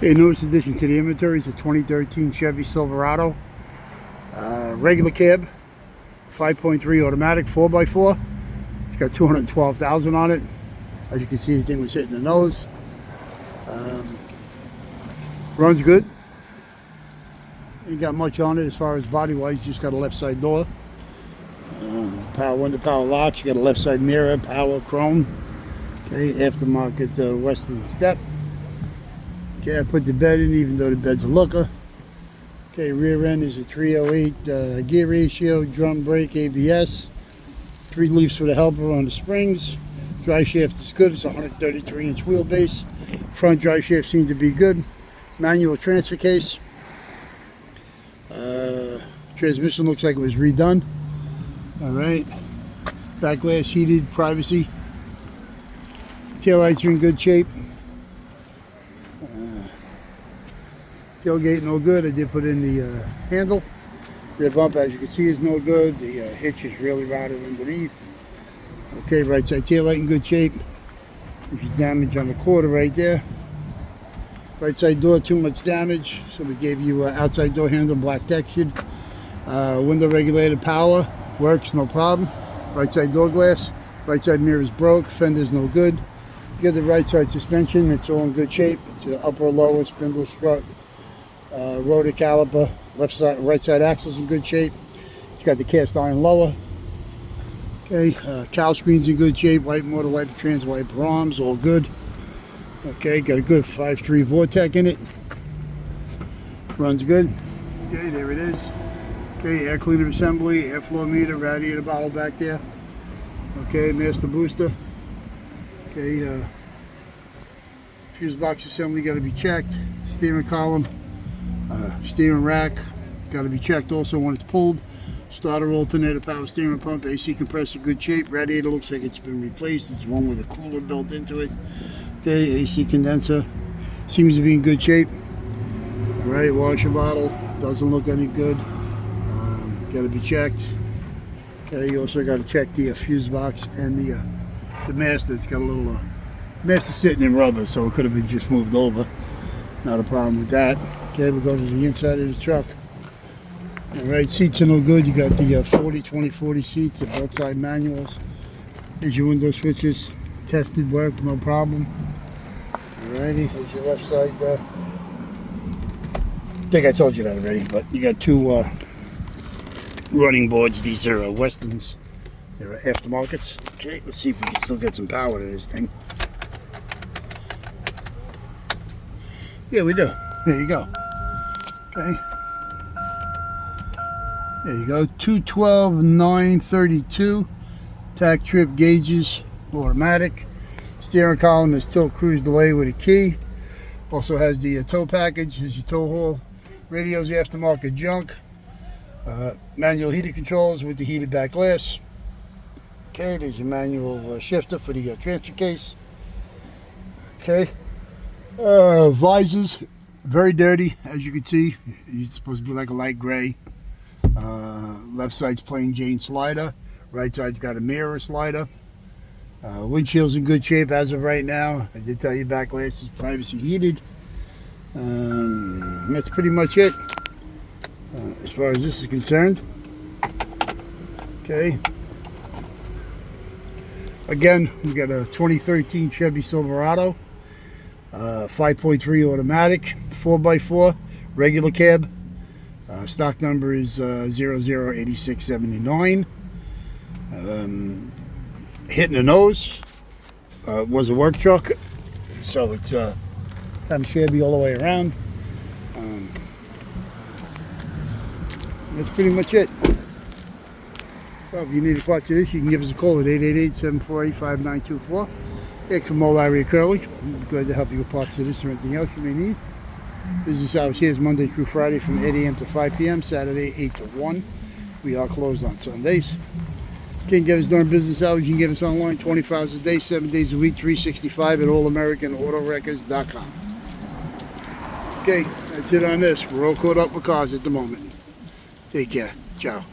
Okay, newest addition to the inventory is a 2013 Chevy Silverado. Regular cab, 5.3 automatic, 4x4. It's got 212,000 on it. As you can see, the thing was hitting the nose. Runs good. Ain't got much on it as far as body-wise. Just got a left side door. Power window, power locks. You got a left side mirror, power chrome. Okay, aftermarket Western step. Okay, I put the bed in, even though the bed's a looker. Okay, rear end is a 308 gear ratio, drum brake, ABS. 3 leaves for the helper on the springs. Drive shaft is good. It's a 133-inch wheelbase. Front drive shaft seems to be good. Manual transfer case. Transmission looks like it was redone. All right. Back glass heated, privacy. Taillights are in good shape. Tailgate no good. I did put in the handle. Rear bump, as you can see, is no good. The hitch is really rotted underneath. Okay, right side taillight in good shape. There's damage on the quarter right there. Right side door, too much damage. So we gave you outside door handle, black textured. Window regulator power, works, no problem. Right side door glass. Right side mirror is broke. Fender's no good. You got the right side suspension. It's all in good shape. It's an upper, lower, spindle strut. Rotor caliper, left side, right side axle's in good shape. It's got the cast iron lower. Okay, cowl screen's in good shape. White motor wiper, trans wiper arms, all good. Okay, got a good 5.3 vortec in it. Runs good. Okay, there it is. Okay, air cleaner assembly, airflow meter, radiator bottle back there. Okay, master booster. Okay, fuse box assembly got to be checked. Steering column. Steering rack got to be checked also when it's pulled. Starter, alternator, power steering pump, AC compressor, good shape. Radiator looks like it's been replaced. It's one with a cooler built into it. Okay, AC condenser seems to be in good shape. All right, washer bottle doesn't look any good. Got to be checked. Okay, you also got to check the fuse box and the master. It's got a little master sitting in rubber, so it could have been just moved over. Not a problem with that. Okay, we'll go to the inside of the truck. All right, seats are no good. You got the 40, 20, 40 seats, the both side manuals. There's your window switches. Tested, work, no problem. Alrighty, there's your left side there. I think I told you that already, but you got 2 running boards. These are Westerns. They're aftermarkets. Okay, let's see if we can still get some power to this thing. Yeah, we do. There you go. Okay. There you go. 212 932. Tack trip gauges, automatic. Steering column is tilt cruise delay with a key. Also has the tow package. There's your tow haul. Radio's aftermarket junk. Manual heated controls with the heated back glass. Okay, there's your manual shifter for the transfer case. Okay. Visors, very dirty, as you can see. It's supposed to be like a light gray. Left side's plain Jane slider. Right side's got a mirror slider. Windshield's in good shape as of right now. I did tell you back glass is privacy heated. That's pretty much it as far as this is concerned. Okay. Again, we got a 2013 Chevy Silverado. 5.3 automatic, 4x4, regular cab. Stock number is 008679. Hitting the nose. Was a work truck, so it's kind of shabby all the way around. That's pretty much it. So if you need a part of this, you can give us a call at 888-748-5924. From Old Area Curly. I'm glad to help you with parts of this or anything else you may need. Business hours here is Monday through Friday from 8 a.m. to 5 p.m. Saturday 8 to 1. We are closed on Sundays. Can't get us during business hours. You can get us online 24 hours a day, 7 days a week, 365 at allamericanautorecords.com. Okay, that's it on this. We're all caught up with cars at the moment. Take care. Ciao.